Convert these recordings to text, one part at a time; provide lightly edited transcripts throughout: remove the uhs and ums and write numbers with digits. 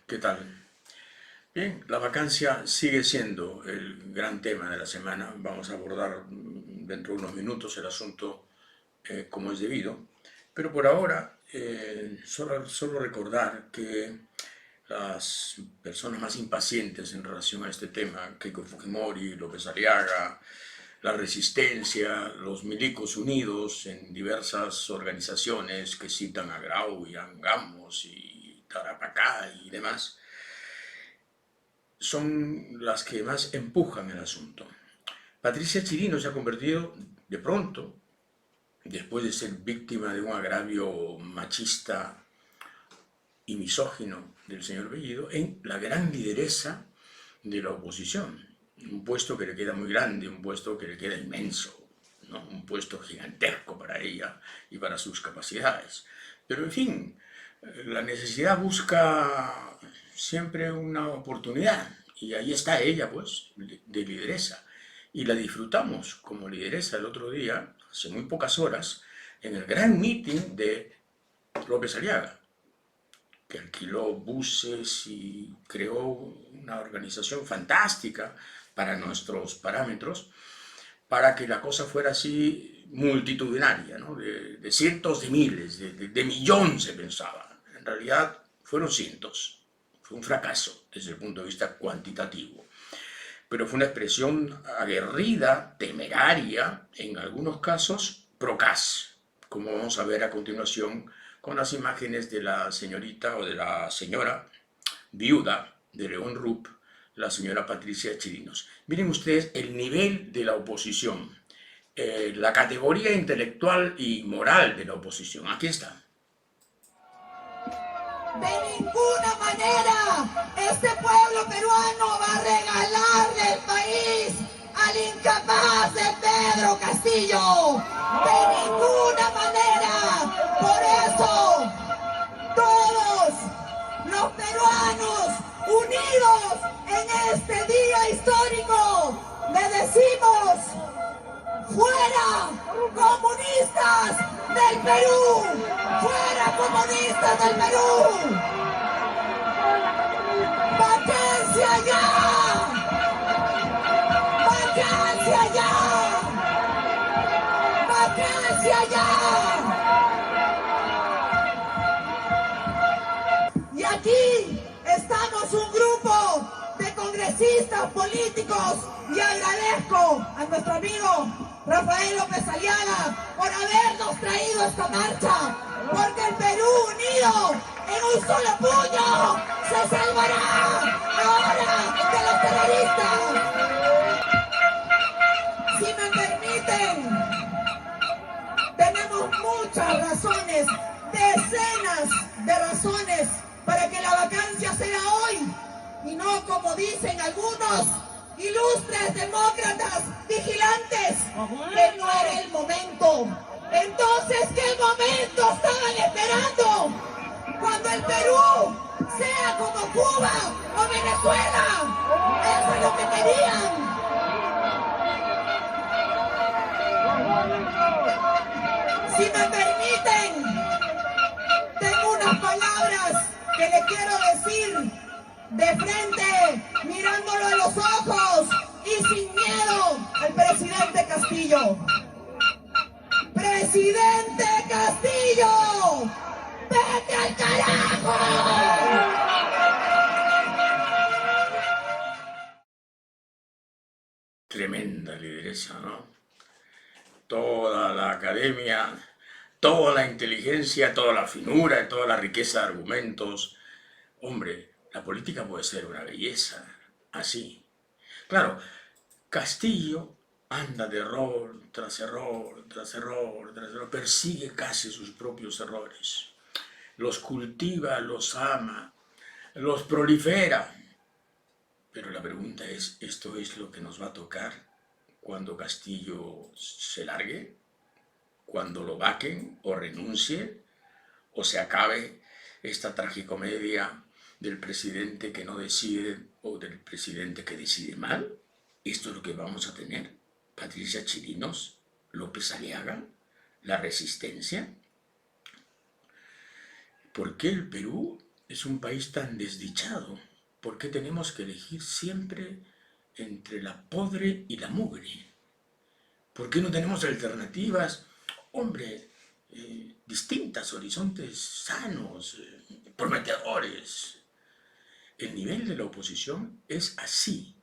¿Qué tal? Bien, la vacancia sigue siendo el gran tema de la semana. Vamos a abordar dentro de unos minutos el asunto como es debido. Pero por ahora, solo recordar que las personas más impacientes en relación a este tema, Keiko Fujimori, López Aliaga, la resistencia, los milicos unidos en diversas organizaciones que citan a Grau y a Angamos y Tarapacá y demás, son las que más empujan el asunto. Patricia Chirino se ha convertido de pronto, después de ser víctima de un agravio machista y misógino del señor Bellido, en la gran lideresa de la oposición. Un puesto que le queda muy grande, un puesto que le queda inmenso, ¿no? Un puesto gigantesco para ella y para sus capacidades. Pero en fin, la necesidad busca siempre una oportunidad y ahí está ella, pues, de lideresa. Y la disfrutamos como lideresa el otro día, hace muy pocas horas, en el gran meeting de López Aliaga, que alquiló buses y creó una organización fantástica para nuestros parámetros, para que la cosa fuera así multitudinaria, ¿no? De cientos de miles, de millones se pensaba. En realidad fueron cientos. Fue un fracaso desde el punto de vista cuantitativo. Pero fue una expresión aguerrida, temeraria, en algunos casos procaz, como vamos a ver a continuación con las imágenes de la señorita o de la señora viuda de León Rupp, la señora Patricia Chirinos. Miren ustedes el nivel de la oposición, la categoría intelectual y moral de la oposición. Aquí está. De ninguna manera este pueblo peruano va a regalarle el país al incapaz de Pedro Castillo. De ninguna manera. Por eso, todos los peruanos unidos en este día histórico le decimos: ¡fuera comunistas del Perú! ¡Fuera comunistas del Perú! ¡Vacancia ya! ¡Vacancia ya! ¡Vacancia ya! Y aquí estamos un grupo de congresistas políticos y agradezco a nuestro amigo Rafael López Aliaga por habernos traído esta marcha, porque el Perú unido en un solo puño se salvará ahora de los terroristas. Si me permiten, tenemos muchas razones, decenas de razones para que la vacancia sea hoy y no como dicen algunos ilustres demócratas vigilantes, que no era el momento. Entonces, ¿qué momento estaban esperando? Cuando el Perú sea como Cuba o Venezuela. Eso es lo que querían. Si me permiten, tengo unas palabras que le quiero decir de frente, mirándolo a los ojos y sin miedo al presidente Castillo. ¡Presidente Castillo! ¡Vete al carajo! Tremenda lideresa, ¿no? Toda la academia, toda la inteligencia, toda la finura, toda la riqueza de argumentos. Hombre, la política puede ser una belleza, así. Claro, Castillo anda de error tras error, tras error, tras error, persigue casi sus propios errores. Los cultiva, los ama, los prolifera. Pero la pregunta es, ¿esto es lo que nos va a tocar cuando Castillo se largue? ¿Cuando lo vaquen o renuncie? ¿O se acabe esta tragicomedia del presidente que no decide o del presidente que decide mal? ¿Esto es lo que vamos a tener? Patricia Chirinos, López Aliaga, la resistencia. ¿Por qué el Perú es un país tan desdichado? ¿Por qué tenemos que elegir siempre entre la podre y la mugre? ¿Por qué no tenemos alternativas, hombre, distintas, horizontes sanos, prometedores? El nivel de la oposición es así,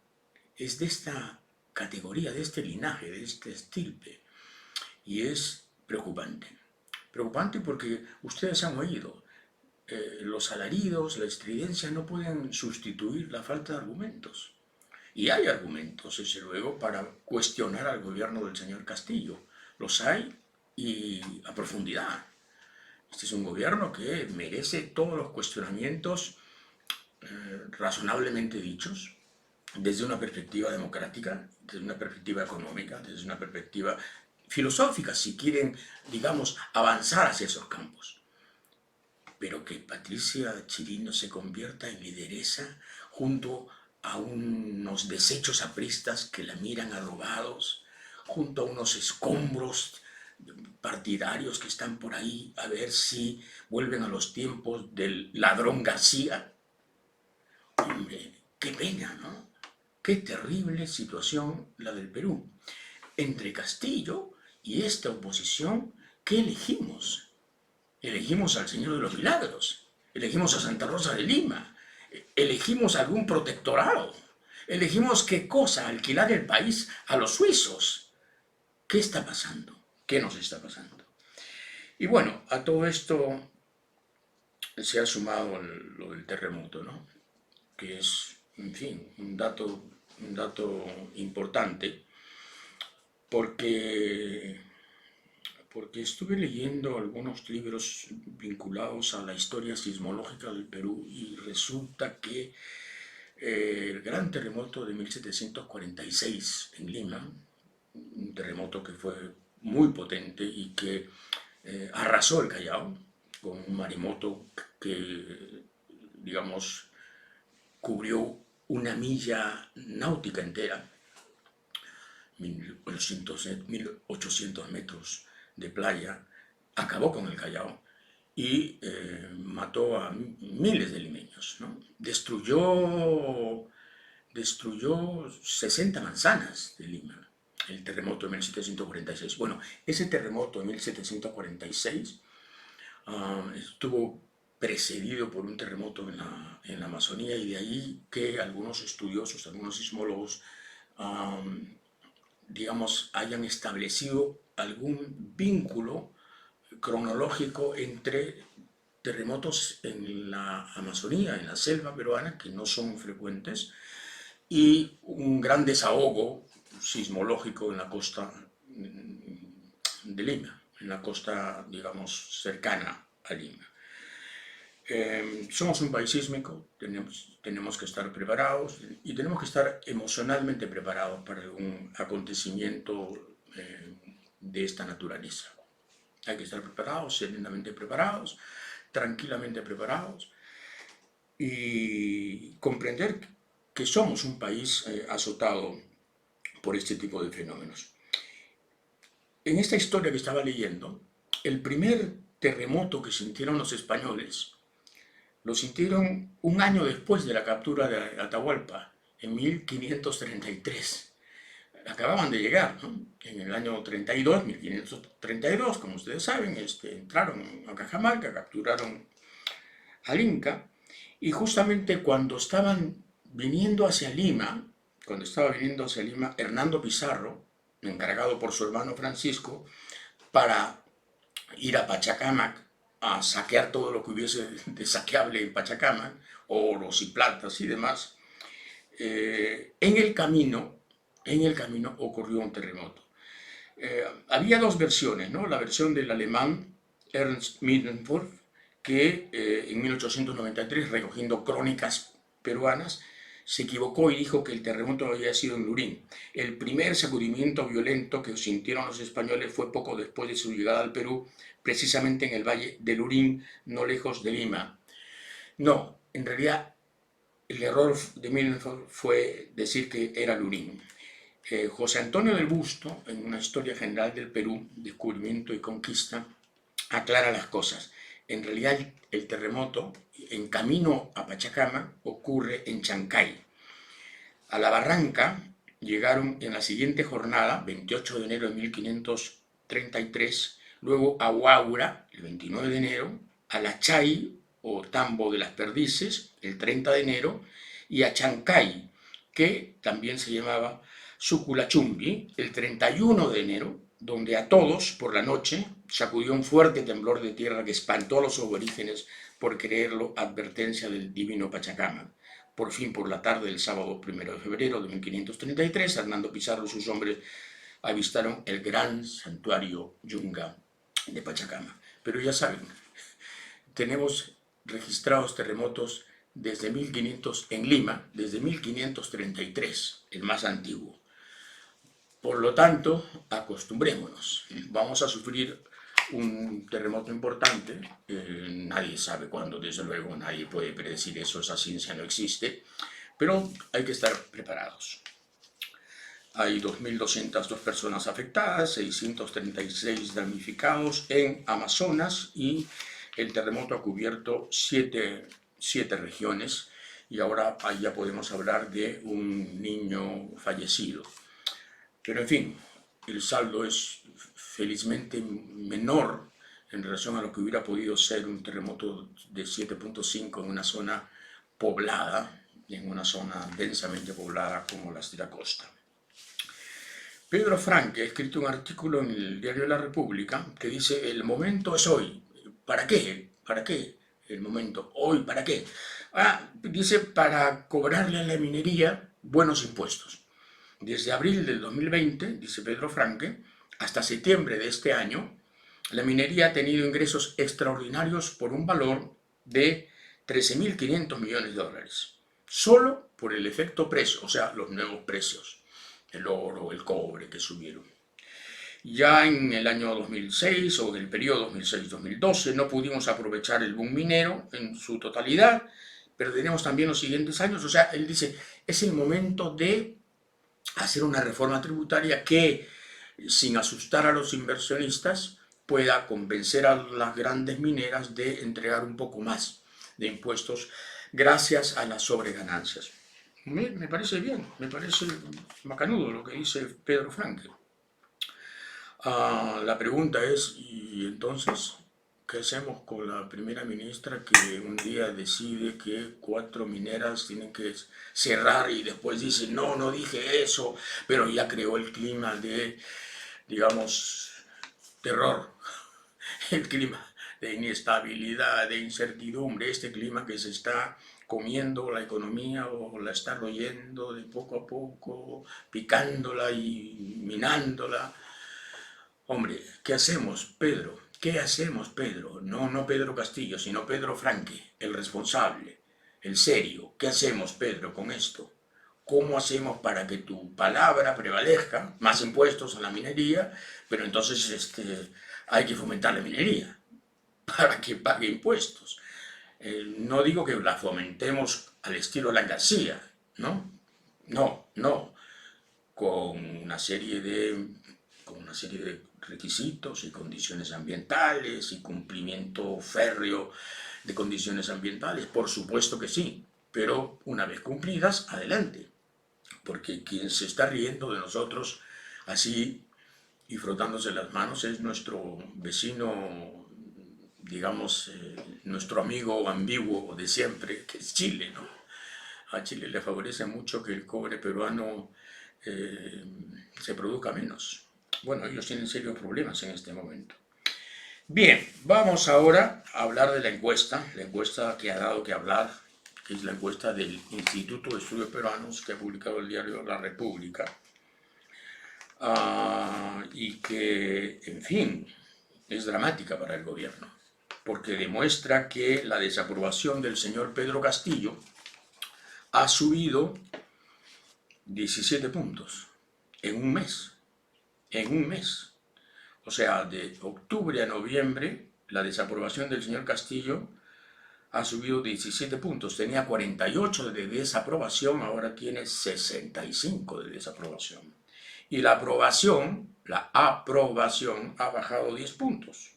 es de esta categoría, de este linaje, de este estirpe, y es preocupante. Preocupante porque ustedes han oído, los alaridos, la estridencia no pueden sustituir la falta de argumentos. Y hay argumentos, desde luego, para cuestionar al gobierno del señor Castillo. Los hay y a profundidad. Este es un gobierno que merece todos los cuestionamientos razonablemente dichos, desde una perspectiva democrática, desde una perspectiva económica, desde una perspectiva filosófica, si quieren, digamos, avanzar hacia esos campos. Pero que Patricia Chirino se convierta en lideresa junto a unos desechos apristas que la miran arrogados, junto a unos escombros partidarios que están por ahí a ver si vuelven a los tiempos del ladrón García. Hombre, qué pena, ¿no? Qué terrible situación la del Perú. Entre Castillo y esta oposición, ¿qué elegimos? Elegimos al Señor de los Milagros, elegimos a Santa Rosa de Lima, elegimos algún protectorado, elegimos qué cosa, alquilar el país a los suizos. ¿Qué está pasando? ¿Qué nos está pasando? Y bueno, a todo esto se ha sumado lo del terremoto, ¿no? Que es, en fin, un dato importante, porque estuve leyendo algunos libros vinculados a la historia sismológica del Perú y resulta que el gran terremoto de 1746 en Lima, un terremoto que fue muy potente y que arrasó el Callao con un maremoto que, digamos, cubrió una milla náutica entera, 1800 metros de playa, acabó con el Callao y mató a miles de limeños, ¿no? Destruyó 60 manzanas de Lima, el terremoto de 1746. Bueno, ese terremoto de 1746 estuvo precedido por un terremoto en la Amazonía, y de ahí que algunos estudiosos, algunos sismólogos, digamos, hayan establecido algún vínculo cronológico entre terremotos en la Amazonía, en la selva peruana, que no son frecuentes, y un gran desahogo sismológico en la costa de Lima, en la costa, digamos, cercana a Lima. Somos un país sísmico, tenemos que estar preparados y tenemos que estar emocionalmente preparados para algún acontecimiento de esta naturaleza. Hay que estar preparados, serenamente preparados, tranquilamente preparados y comprender que somos un país azotado por este tipo de fenómenos. En esta historia que estaba leyendo, el primer terremoto que sintieron los españoles lo sintieron un año después de la captura de Atahualpa, en 1533. Acababan de llegar, ¿no? En el año 32, 1532, como ustedes saben, entraron a Cajamarca, capturaron al Inca, y justamente cuando estaban viniendo hacia Lima, Hernando Pizarro, encargado por su hermano Francisco, para ir a Pachacámac a saquear todo lo que hubiese de saqueable en Pachacámac, oros y platas y demás, en el camino ocurrió un terremoto. Había dos versiones, ¿no? La versión del alemán Ernst Middendorf, que en 1893, recogiendo crónicas peruanas, se equivocó y dijo que el terremoto había sido en Lurín. El primer sacudimiento violento que sintieron los españoles fue poco después de su llegada al Perú, precisamente en el valle de Lurín, no lejos de Lima. No, en realidad el error de Middendorf fue decir que era Lurín. José Antonio del Busto, en una historia general del Perú, descubrimiento y conquista, aclara las cosas. En realidad el terremoto, en camino a Pachacama ocurre en Chancay. A la Barranca llegaron en la siguiente jornada, 28 de enero de 1533, luego a Huaura, el 29 de enero, a La Chay, o Tambo de las Perdices, el 30 de enero, y a Chancay, que también se llamaba Suculachumbi, el 31 de enero, donde a todos, por la noche, sacudió un fuerte temblor de tierra que espantó a los aborígenes por creerlo advertencia del divino Pachacama. Por fin, por la tarde del sábado 1 de febrero de 1533, Hernando Pizarro y sus hombres avistaron el gran santuario Yunga de Pachacama. Pero ya saben, tenemos registrados terremotos desde 1500 en Lima, desde 1533, el más antiguo. Por lo tanto, acostumbrémonos. Vamos a sufrir un terremoto importante, nadie sabe cuándo, desde luego, nadie puede predecir eso, esa ciencia no existe, pero hay que estar preparados. Hay 2.202 personas afectadas, 636 damnificados en Amazonas y el terremoto ha cubierto siete regiones y ahora ya podemos hablar de un niño fallecido. Pero en fin, el saldo es felizmente menor en relación a lo que hubiera podido ser un terremoto de 7.5 en una zona poblada, en una zona densamente poblada como las de la costa. Pedro Franque ha escrito un artículo en el diario La República que dice: el momento es hoy. ¿Para qué? ¿Para qué el momento? ¿Hoy para qué? Dice, para cobrarle a la minería buenos impuestos. Desde abril del 2020, dice Pedro Franque, hasta septiembre de este año, la minería ha tenido ingresos extraordinarios por un valor de 13.500 millones de dólares, solo por el efecto precio, o sea, los nuevos precios, el oro, el cobre que subieron. Ya en el año 2006 o en el periodo 2006-2012 no pudimos aprovechar el boom minero en su totalidad, pero tenemos también los siguientes años. O sea, él dice, es el momento de hacer una reforma tributaria que, sin asustar a los inversionistas, pueda convencer a las grandes mineras de entregar un poco más de impuestos gracias a las sobreganancias. Me parece bien, me parece macanudo lo que dice Pedro Franque. La pregunta es, ¿y entonces qué hacemos con la primera ministra que un día decide que 4 mineras tienen que cerrar y después dice, no, no dije eso, pero ya creó el clima de, digamos, terror, el clima de inestabilidad, de incertidumbre, este clima que se está comiendo la economía o la está royendo de poco a poco, picándola y minándola? Hombre, ¿qué hacemos, Pedro? ¿Qué hacemos, Pedro? No Pedro Castillo, sino Pedro Franque, el responsable, el serio. ¿Qué hacemos, Pedro, con esto? ¿Cómo hacemos para que tu palabra prevalezca? Más impuestos a la minería, pero entonces hay que fomentar la minería para que pague impuestos. No digo que la fomentemos al estilo Alan García, ¿no? No, con una serie de requisitos y condiciones ambientales y cumplimiento férreo de condiciones ambientales, por supuesto que sí, pero una vez cumplidas, adelante, porque quien se está riendo de nosotros así y frotándose las manos es nuestro vecino, digamos, nuestro amigo ambiguo de siempre, que es Chile, ¿no? A Chile le favorece mucho que el cobre peruano se produzca menos. Bueno, ellos tienen serios problemas en este momento. Bien, vamos ahora a hablar de la encuesta que ha dado que hablar, que es la encuesta del Instituto de Estudios Peruanos que ha publicado el diario La República, y que, en fin, es dramática para el gobierno, porque demuestra que la desaprobación del señor Pedro Castillo ha subido 17 puntos en un mes. O sea, de octubre a noviembre, la desaprobación del señor Castillo ha subido 17 puntos. Tenía 48 de desaprobación, ahora tiene 65 de desaprobación. Y la aprobación ha bajado 10 puntos.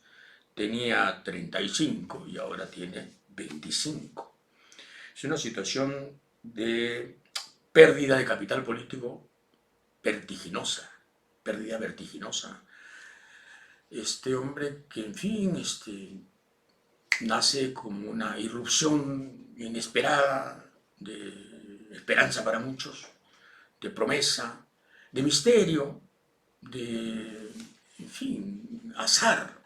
Tenía 35 y ahora tiene 25. Es una situación de pérdida de capital político vertiginosa, pérdida vertiginosa. Este hombre que, en fin, nace como una irrupción inesperada de esperanza para muchos, de promesa, de misterio, de, en fin, azar,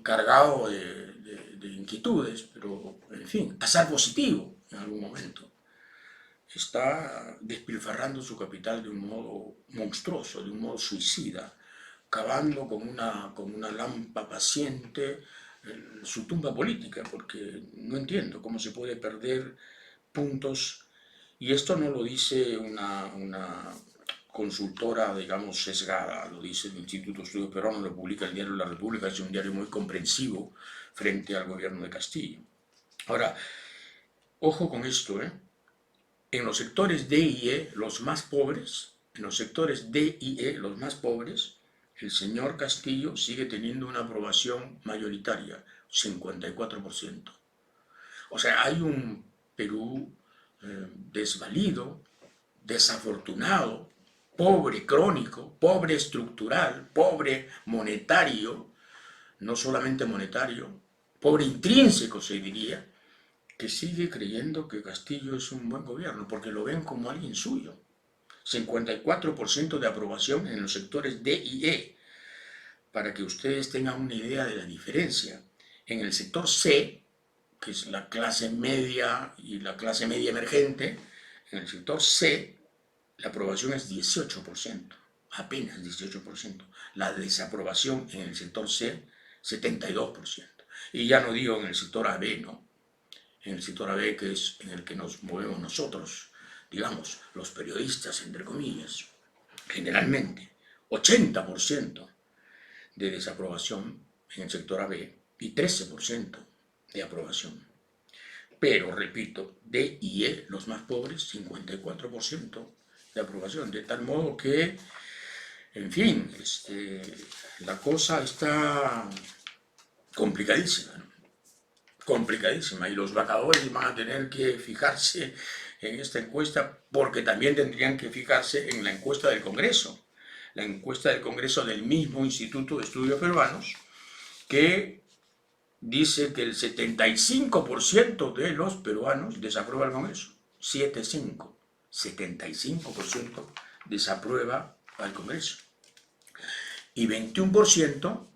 cargado de inquietudes, pero, en fin, azar positivo en algún momento. Está despilfarrando su capital de un modo monstruoso, de un modo suicida, cavando con una lampa paciente su tumba política, porque no entiendo cómo se puede perder puntos, y esto no lo dice una consultora, digamos, sesgada, lo dice el Instituto de Estudios Peruanos, lo publica el diario La República, es un diario muy comprensivo frente al gobierno de Castillo. Ahora, ojo con esto, en los sectores D y E, los más pobres, en los sectores D y E, los más pobres, el señor Castillo sigue teniendo una aprobación mayoritaria, 54%. O sea, hay un Perú desvalido, desafortunado, pobre crónico, pobre estructural, pobre monetario, no solamente monetario, pobre intrínseco se diría, que sigue creyendo que Castillo es un buen gobierno, porque lo ven como alguien suyo. 54% de aprobación en los sectores D y E, para que ustedes tengan una idea de la diferencia. En el sector C, que es la clase media y la clase media emergente, en el sector C la aprobación es 18%, apenas 18%. La desaprobación en el sector C, 72%. Y ya no digo en el sector AB, ¿no? En el sector AB, que es en el que nos movemos nosotros, digamos, los periodistas, entre comillas, generalmente, 80% de desaprobación en el sector AB y 13% de aprobación. Pero, repito, D y E, los más pobres, 54% de aprobación, de tal modo que, en fin, la cosa está complicadísima, ¿no? Complicadísima, y los vacadores van a tener que fijarse en esta encuesta, porque también tendrían que fijarse en la encuesta del Congreso, la encuesta del Congreso del mismo Instituto de Estudios Peruanos, que dice que el 75% de los peruanos desaprueba el Congreso, 75% desaprueba al Congreso, y 21%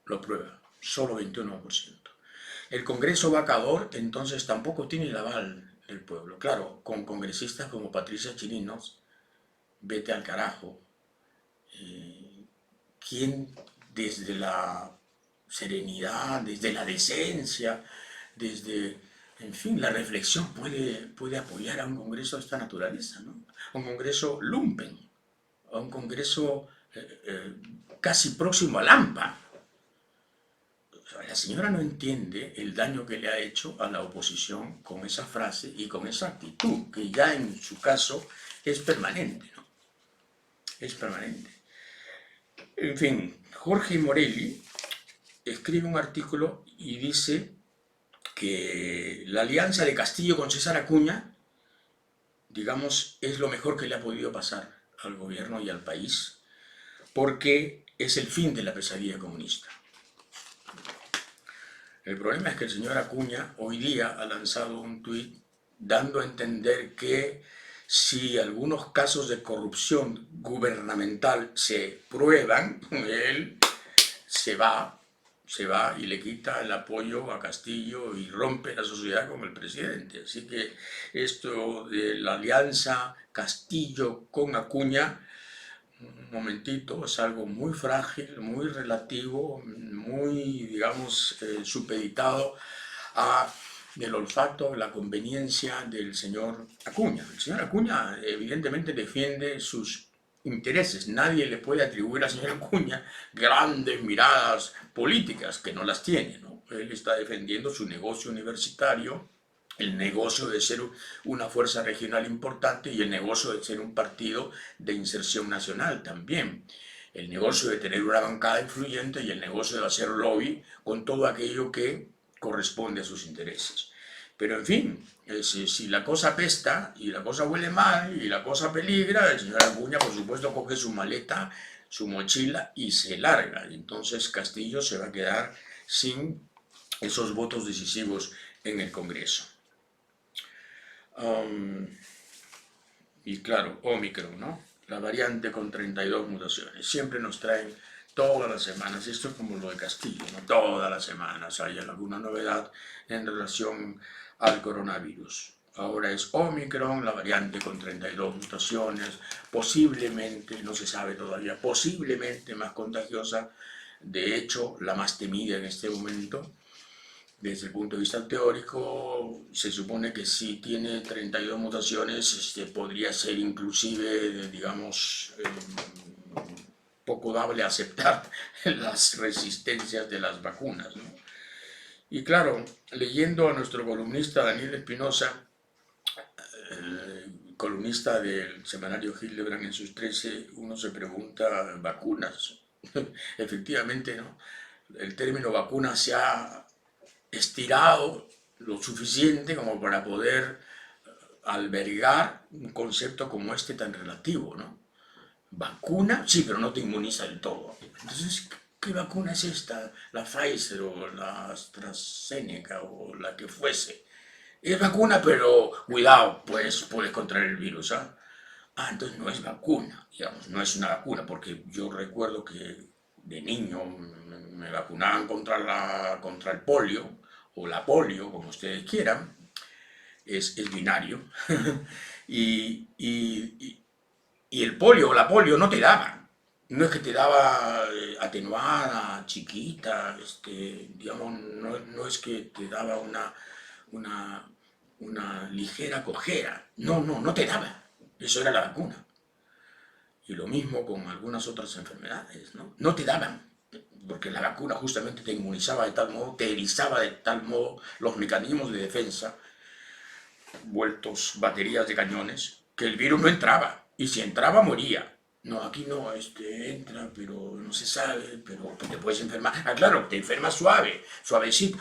lo aprueba, solo 21%. El Congreso vacador entonces tampoco tiene el aval del pueblo. Claro, con congresistas como Patricia Chirinos, vete al carajo, quien desde la serenidad, desde la decencia, desde, en fin, la reflexión puede apoyar a un Congreso de esta naturaleza, ¿no? A un Congreso lumpen, a un Congreso casi próximo a Lampa. La señora no entiende el daño que le ha hecho a la oposición con esa frase y con esa actitud, que ya en su caso es permanente, ¿no? Es permanente. En fin, Jorge Morelli escribe un artículo y dice que la alianza de Castillo con César Acuña, digamos, es lo mejor que le ha podido pasar al gobierno y al país, porque es el fin de la pesadilla comunista. El problema es que el señor Acuña hoy día ha lanzado un tuit dando a entender que si algunos casos de corrupción gubernamental se prueban, él se va y le quita el apoyo a Castillo y rompe la sociedad con el presidente. Así que esto de la alianza Castillo con Acuña, un momentito, es algo muy frágil, muy relativo, muy, digamos, supeditado a el olfato, la conveniencia del señor Acuña. El señor Acuña evidentemente defiende sus intereses. Nadie le puede atribuir al señor Acuña grandes miradas políticas, que no las tiene, ¿no? Él está defendiendo su negocio universitario, el negocio de ser una fuerza regional importante y el negocio de ser un partido de inserción nacional también. El negocio de tener una bancada influyente y el negocio de hacer lobby con todo aquello que corresponde a sus intereses. Pero en fin, si la cosa pesta y la cosa huele mal y la cosa peligra, el señor Acuña, por supuesto, coge su maleta, su mochila y se larga. Y entonces Castillo se va a quedar sin esos votos decisivos en el Congreso. Y claro, Omicron, ¿no? La variante con 32 mutaciones. Siempre nos traen todas las semanas, esto es como lo de Castillo, ¿no? Todas las semanas hay alguna novedad en relación al coronavirus. Ahora es Omicron, la variante con 32 mutaciones, posiblemente, no se sabe todavía, posiblemente más contagiosa, de hecho, la más temida en este momento. Desde el punto de vista teórico, se supone que si tiene 32 mutaciones, podría ser inclusive, digamos, poco dable aceptar las resistencias de las vacunas, ¿no? Y claro, leyendo a nuestro columnista Daniel Espinosa, columnista del semanario Hildebrand en sus 13, uno se pregunta, ¿vacunas? Efectivamente, ¿no? El término vacuna se ha estirado lo suficiente como para poder albergar un concepto como este tan relativo, ¿no? Vacuna, sí, pero no te inmuniza del todo. Entonces, ¿qué vacuna es esta? La Pfizer o la AstraZeneca o la que fuese. Es vacuna, pero cuidado, pues puedes contraer el virus, ¿ah? Entonces no es vacuna, digamos, no es una vacuna, porque yo recuerdo que de niño me vacunaban contra el polio, o la polio, como ustedes quieran, es binario, y el polio o la polio no te daba, no es que te daba atenuada, chiquita, digamos, no es que te daba una ligera cojera, no te daba, eso era la vacuna. Y lo mismo con algunas otras enfermedades, ¿no? No te daban, porque la vacuna justamente te inmunizaba de tal modo, te erizaba de tal modo los mecanismos de defensa, vueltos baterías de cañones, que el virus no entraba, y si entraba moría. No, aquí no, entra, pero no se sabe, pero te puedes enfermar. Claro, te enfermas suave, suavecito,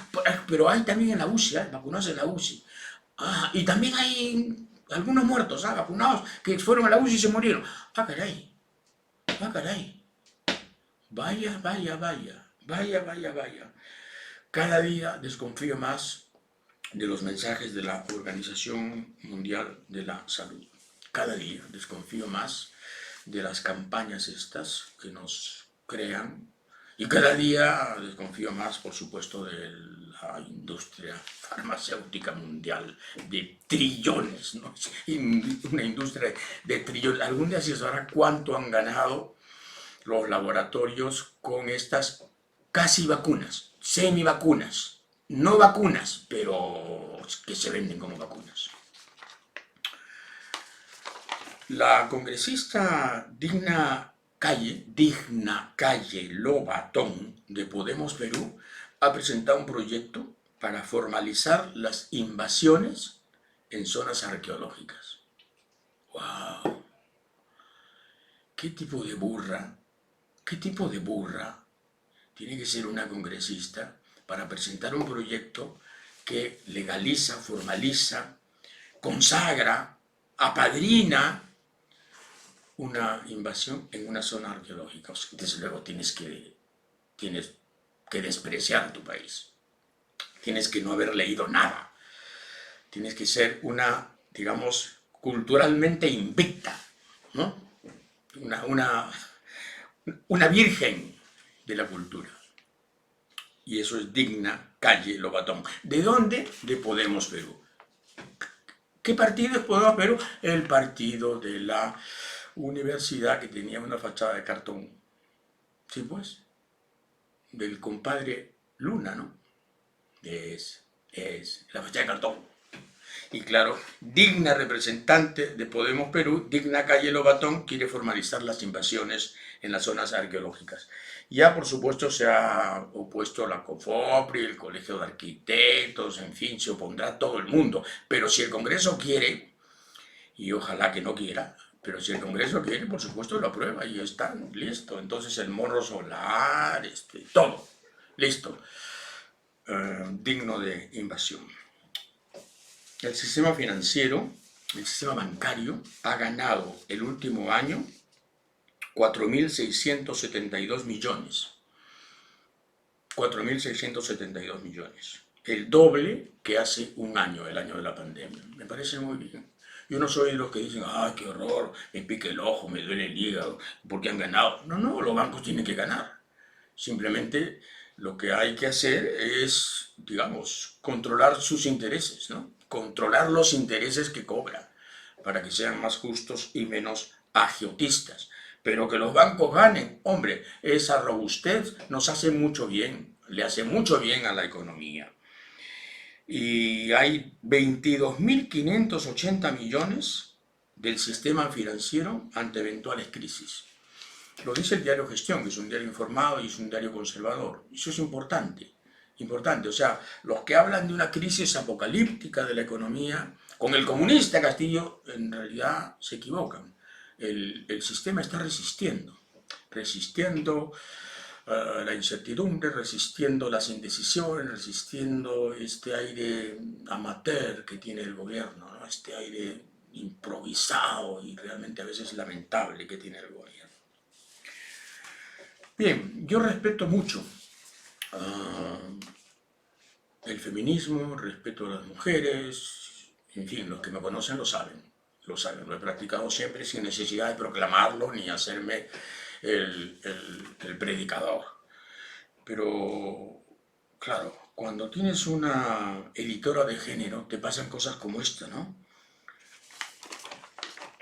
pero hay también en la UCI, vacunados en la UCI. Y también hay algunos muertos, vacunados, que fueron a la UCI y se murieron. Caray, caray. Vaya, vaya, vaya, vaya, vaya, vaya. Cada día desconfío más de los mensajes de la Organización Mundial de la Salud. Cada día desconfío más de las campañas estas que nos crean y cada día desconfío más, por supuesto, de la industria farmacéutica mundial de trillones, ¿no? Una industria de trillones. Algún día se sabrá cuánto han ganado los laboratorios con estas casi vacunas, semivacunas, no vacunas, pero que se venden como vacunas. La congresista Digna Calle Lobatón de Podemos Perú ha presentado un proyecto para formalizar las invasiones en zonas arqueológicas. ¡Wow! ¿Qué tipo de burra? ¿Qué tipo de burra tiene que ser una congresista para presentar un proyecto que legaliza, formaliza, consagra, apadrina una invasión en una zona arqueológica? Desde luego tienes que despreciar tu país. Tienes que no haber leído nada. Tienes que ser una, digamos, culturalmente invicta, ¿no? Una virgen de la cultura. Y eso es Digna Calle Lobatón. ¿De dónde? De Podemos Perú. ¿Qué partido es Podemos Perú? El partido de la universidad que tenía una fachada de cartón. Sí, pues. Del compadre Luna, ¿no? Es la fachada de cartón. Y claro, Digna representante de Podemos Perú, Digna Calle Lobatón, quiere formalizar las invasiones en las zonas arqueológicas. Ya, por supuesto, se ha opuesto la COFOPRI, el Colegio de Arquitectos, en fin, se opondrá todo el mundo. Pero si el Congreso quiere, y ojalá que no quiera, pero si el Congreso quiere, por supuesto lo aprueba y está listo. Entonces el morro solar, todo, listo, digno de invasión. El sistema financiero, el sistema bancario, ha ganado el último año 4.672 millones. 4.672 millones. El doble que hace un año, el año de la pandemia. Me parece muy bien. Yo no soy de los que dicen, ¡ay, qué horror! Me pica el ojo, me duele el hígado, porque han ganado. No, no, los bancos tienen que ganar. Simplemente lo que hay que hacer es, digamos, controlar sus intereses, ¿no? Controlar los intereses que cobran para que sean más justos y menos agiotistas. Pero que los bancos ganen, hombre, esa robustez nos hace mucho bien, le hace mucho bien a la economía. Y hay 22.580 millones del sistema financiero ante eventuales crisis. Lo dice el diario Gestión, que es un diario informado y es un diario conservador. Eso es importante, importante. O sea, los que hablan de una crisis apocalíptica de la economía, con el comunista Castillo, en realidad se equivocan. El sistema está resistiendo la incertidumbre, resistiendo las indecisiones, resistiendo este aire amateur que tiene el gobierno, ¿no? Este aire improvisado y realmente a veces lamentable que tiene el gobierno. Bien, yo respeto mucho el feminismo, respeto a las mujeres, en fin, los que me conocen lo saben, lo he practicado siempre sin necesidad de proclamarlo ni hacerme el predicador. Pero, claro, cuando tienes una editora de género te pasan cosas como esta, ¿no?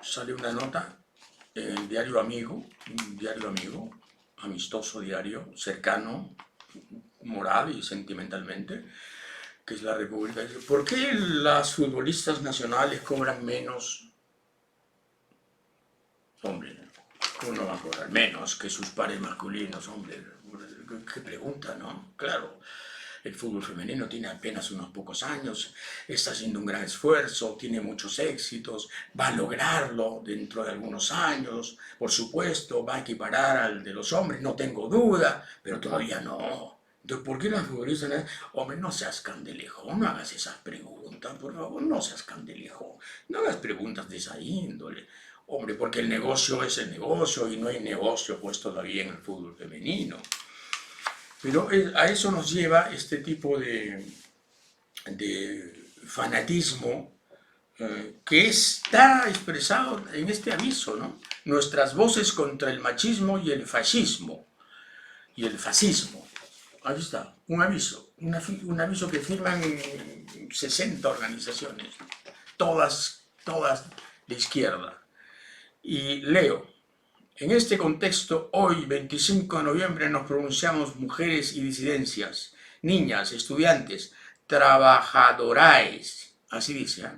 Sale una nota en el diario Amigo, un diario amigo, amistoso diario, cercano, moral y sentimentalmente, que es La República. ¿Por qué las futbolistas nacionales cobran menos? Hombre, ¿cómo no va a cobrar menos que sus pares masculinos? Hombre, qué pregunta, ¿no? Claro, el fútbol femenino tiene apenas unos pocos años, está haciendo un gran esfuerzo, tiene muchos éxitos, va a lograrlo dentro de algunos años, por supuesto, va a equiparar al de los hombres, no tengo duda, pero todavía no. Entonces, ¿por qué las futbolistas? Hombre, no seas candelejo, no hagas esas preguntas, por favor, no seas candelejo, no hagas preguntas de esa índole. Hombre, porque el negocio es el negocio y no hay negocio pues todavía en el fútbol femenino. Pero a eso nos lleva este tipo de fanatismo que está expresado en este aviso, ¿no? Nuestras voces contra el machismo y el fascismo. Ahí está, un aviso que firman 60 organizaciones, todas de izquierda. Y leo: en este contexto, hoy, 25 de noviembre, nos pronunciamos mujeres y disidencias, niñas, estudiantes, trabajadoras, así dice,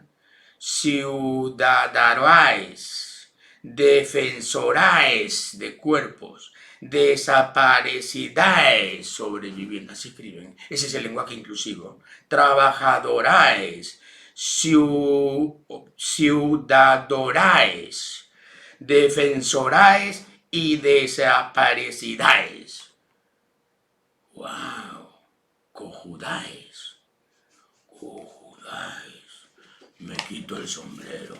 ciudadanas, defensoras de cuerpos, desaparecidas sobrevivientes, así escriben, ese es el lenguaje inclusivo, trabajadoras, ciudadanas, defensoras y desaparecidas. ¡Wow! Cojudáis. Me quito el sombrero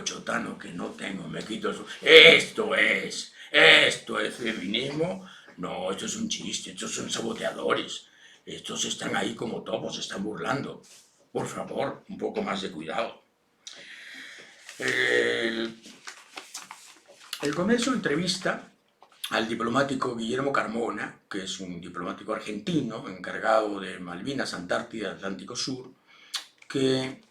chotano que no tengo, me quito el sombrero. Esto es feminismo. No, esto es un chiste, estos son saboteadores. Estos están ahí como topos, se están burlando. Por favor, un poco más de cuidado. El Comercio entrevista al diplomático Guillermo Carmona, que es un diplomático argentino encargado de Malvinas, Antártida, Atlántico Sur, que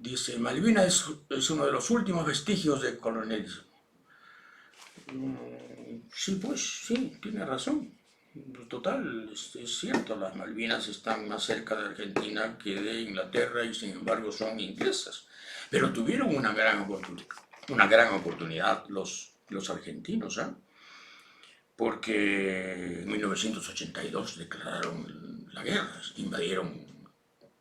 dice: Malvinas es uno de los últimos vestigios del colonialismo. Sí, pues sí, tiene razón. Total, es cierto, las Malvinas están más cerca de Argentina que de Inglaterra y sin embargo son inglesas. Pero tuvieron una gran oportunidad los argentinos, ¿eh? Porque en 1982 declararon la guerra, invadieron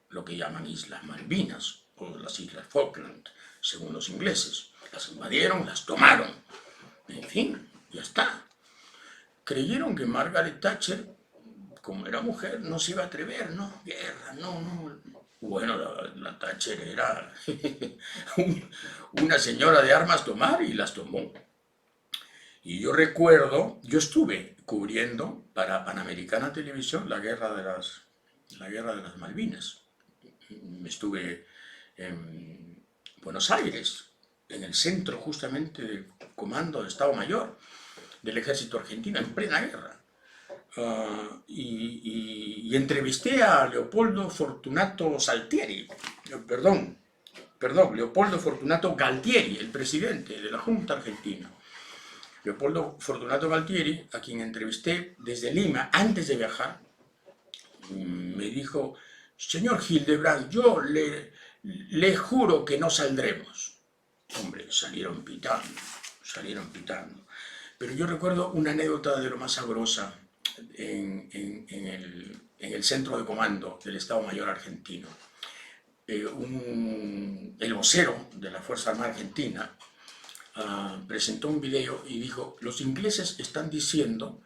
lo que llaman Islas Malvinas o las Islas Falkland, según los ingleses. Las invadieron, las tomaron, en fin, ya está. Creyeron que Margaret Thatcher, como era mujer, no se iba a atrever, no, guerra, no. Bueno, la Thatcher era una señora de armas tomar y las tomó. Y yo recuerdo, yo estuve cubriendo para Panamericana Televisión la guerra de las Malvinas. Estuve en Buenos Aires, en el centro justamente del Comando de Estado Mayor del Ejército Argentino, en plena guerra. Y entrevisté a Leopoldo Fortunato Saltieri, Leopoldo Fortunato Galtieri, el presidente de la Junta Argentina. Leopoldo Fortunato Galtieri, a quien entrevisté desde Lima antes de viajar, me dijo: señor Hildebrand, yo le juro que no saldremos. Hombre, salieron pitando. Pero yo recuerdo una anécdota de lo más sabrosa en el centro de comando del Estado Mayor argentino. El vocero de la Fuerza Armada Argentina presentó un video y dijo: los ingleses están diciendo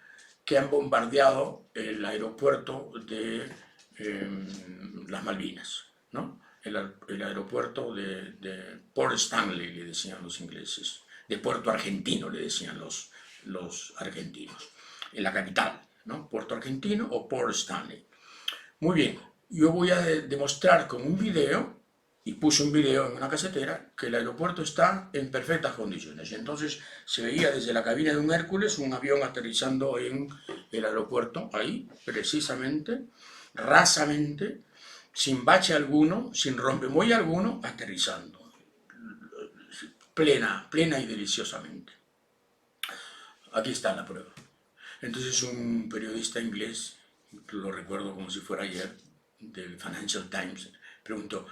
que han bombardeado el aeropuerto de las Malvinas, ¿no? El aeropuerto de Port Stanley, le decían los ingleses, de Puerto Argentino, le decían los argentinos, en la capital, ¿no? Puerto Argentino o Port Stanley. Muy bien, yo voy a demostrar con un video, y puse un video en una casetera, que el aeropuerto está en perfectas condiciones. Y entonces se veía desde la cabina de un Hércules un avión aterrizando en el aeropuerto, ahí, precisamente, rasamente, sin bache alguno, sin rompemuelle alguno, aterrizando, plena y deliciosamente. Aquí está la prueba. Entonces un periodista inglés, lo recuerdo como si fuera ayer, del Financial Times, preguntó: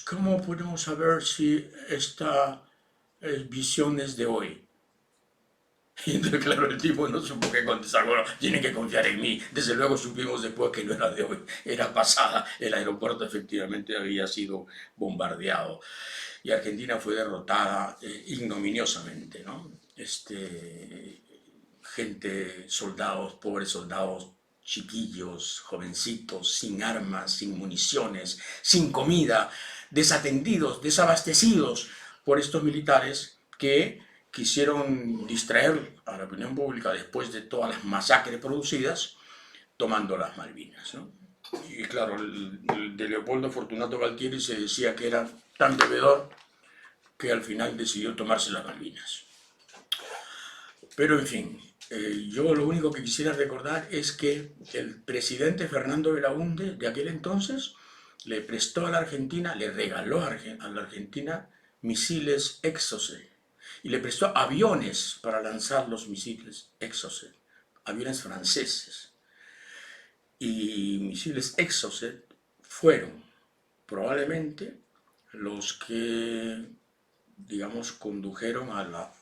¿cómo podemos saber si esta visión es de hoy? Y entonces, claro, el tipo no supo qué contestar. Bueno, tienen que confiar en mí. Desde luego supimos después que no era de hoy, era pasada. El aeropuerto efectivamente había sido bombardeado y Argentina fue derrotada ignominiosamente, ¿no? Gente, soldados, pobres soldados, chiquillos, jovencitos, sin armas, sin municiones, sin comida, desatendidos, desabastecidos por estos militares que quisieron distraer a la opinión pública después de todas las masacres producidas, tomando las Malvinas, ¿no? Y claro, de Leopoldo Fortunato Galtieri se decía que era tan bebedor que al final decidió tomarse las Malvinas. Pero en fin, yo lo único que quisiera recordar es que el presidente Fernando Belaúnde de aquel entonces le prestó a la Argentina, le regaló a la Argentina misiles Exocet y le prestó aviones para lanzar los misiles Exocet, aviones franceses. Y misiles Exocet fueron probablemente los que, digamos, condujeron a la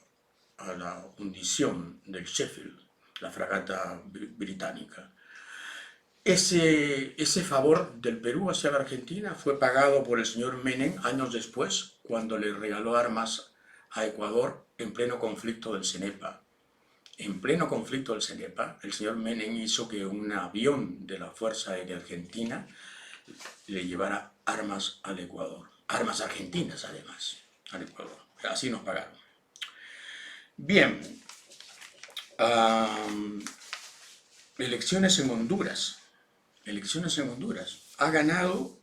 hundición del Sheffield, la fragata británica. Ese favor del Perú hacia la Argentina fue pagado por el señor Menem años después, cuando le regaló armas a Ecuador en pleno conflicto del Cenepa. En pleno conflicto del Cenepa, el señor Menem hizo que un avión de la Fuerza Aérea Argentina le llevara armas al Ecuador. Armas argentinas, además, al Ecuador. Así nos pagaron. Bien, elecciones en Honduras. Ha ganado,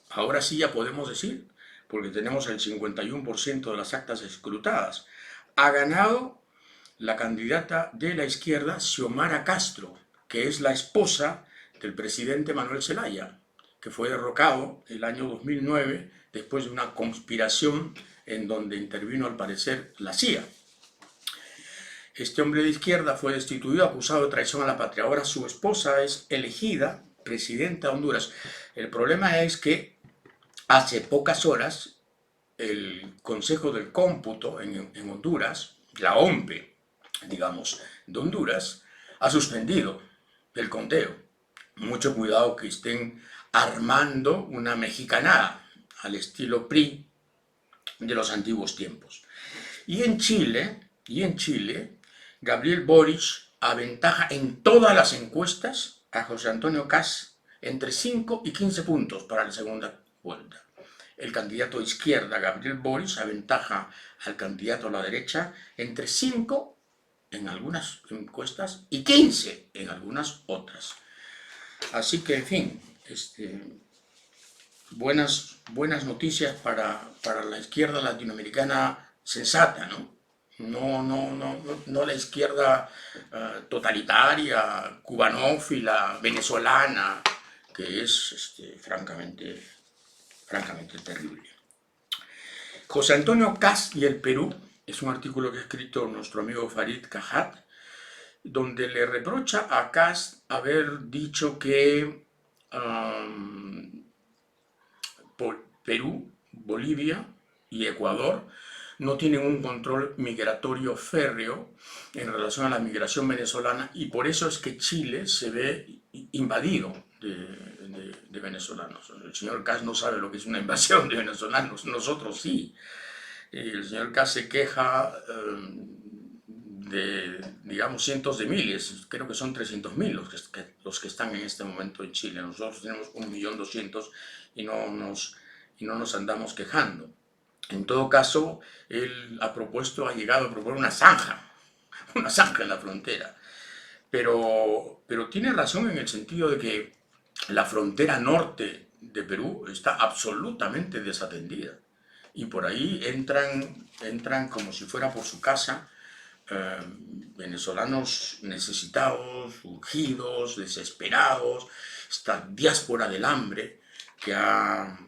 ahora sí ya podemos decir, porque tenemos el 51% de las actas escrutadas, ha ganado la candidata de la izquierda, Xiomara Castro, que es la esposa del presidente Manuel Zelaya, que fue derrocado el año 2009 después de una conspiración en donde intervino al parecer la CIA. Este hombre de izquierda fue destituido acusado de traición a la patria. Ahora su esposa es elegida presidenta de Honduras. El problema es que hace pocas horas el Consejo del Cómputo en Honduras, la OMPE, digamos, de Honduras, ha suspendido el conteo. Mucho cuidado que estén armando una mexicanada al estilo PRI de los antiguos tiempos. Y en Chile, Gabriel Boric aventaja en todas las encuestas a José Antonio Kast entre 5 y 15 puntos para la segunda vuelta. El candidato de izquierda, Gabriel Boric, aventaja al candidato a la derecha entre 5 en algunas encuestas y 15 en algunas otras. Así que, en fin, buenas noticias para la izquierda latinoamericana sensata, ¿no? No la izquierda totalitaria, cubanófila, venezolana, que es francamente terrible. José Antonio Kast y el Perú es un artículo que ha escrito nuestro amigo Farid Cajat, donde le reprocha a Kast haber dicho que Perú, Bolivia y Ecuador no tienen un control migratorio férreo en relación a la migración venezolana, y por eso es que Chile se ve invadido de venezolanos. El señor Kast no sabe lo que es una invasión de venezolanos, nosotros sí. El señor Kast se queja de, digamos, cientos de miles, creo que son 300.000 los que están en este momento en Chile. Nosotros tenemos 1.200.000 y no nos andamos quejando. En todo caso, él ha llegado a proponer una zanja en la frontera. Pero tiene razón en el sentido de que la frontera norte de Perú está absolutamente desatendida. Y por ahí entran como si fuera por su casa venezolanos necesitados, urgidos, desesperados, esta diáspora del hambre que ha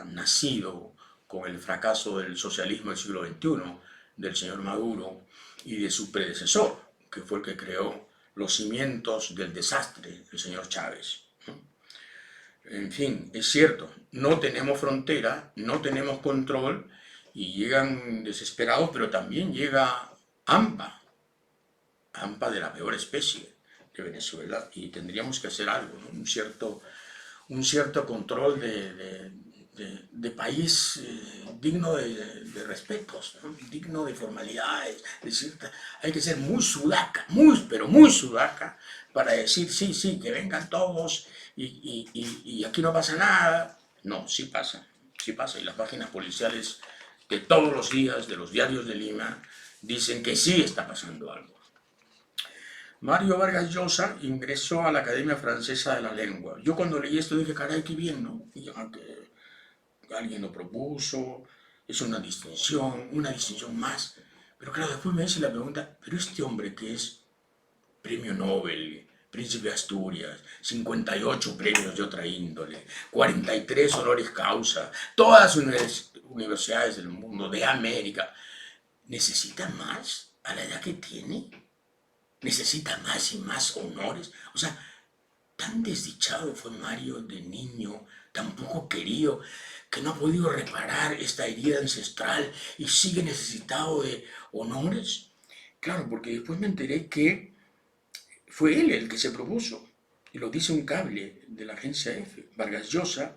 nacido con el fracaso del socialismo del siglo XXI, del señor Maduro y de su predecesor, que fue el que creó los cimientos del desastre, el señor Chávez. En fin, es cierto, no tenemos frontera, no tenemos control y llegan desesperados, pero también llega AMPA de la peor especie de Venezuela, y tendríamos que hacer algo, ¿no? un cierto control de país digno de respetos, ¿no? Digno de formalidades. Hay que ser muy sudaca, pero muy sudaca, para decir sí, que vengan todos y aquí no pasa nada. No, sí pasa, y las páginas policiales de todos los días, de los diarios de Lima, dicen que sí está pasando algo. Mario Vargas Llosa ingresó a la Academia Francesa de la Lengua. Yo cuando leí esto dije, caray, qué bien, ¿no? Y que alguien lo propuso, es una distinción más. Pero claro, después me hice la pregunta, pero este hombre que es premio Nobel, príncipe de Asturias, 58 premios de otra índole, 43 honoris causa, todas las universidades del mundo, de América, ¿necesita más a la edad que tiene? ¿Necesita más y más honores? O sea, tan desdichado fue Mario de niño, tan poco querido, que no ha podido reparar esta herida ancestral y sigue necesitado de honores. Claro, porque después me enteré que fue él el que se propuso, y lo dice un cable de la agencia EFE. Vargas Llosa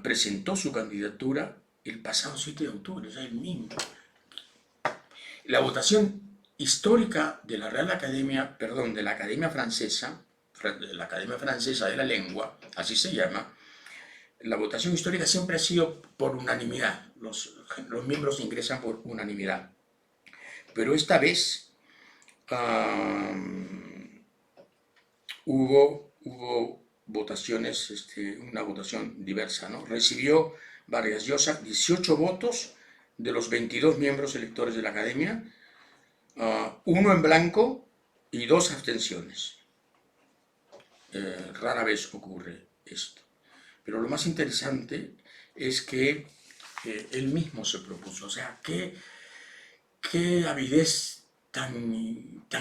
presentó su candidatura el pasado 7 de octubre, o sea, el mismo. La votación histórica de la Real Academia, de la Academia Francesa, de la Lengua, así se llama, la votación histórica siempre ha sido por unanimidad, los miembros ingresan por unanimidad. Pero esta vez hubo votaciones, una votación diversa, ¿no? Recibió Vargas Llosa 18 votos de los 22 miembros electores de la Academia, 1 en blanco y 2 abstenciones. Rara vez ocurre esto. Pero lo más interesante es que él mismo se propuso. O sea, qué avidez tan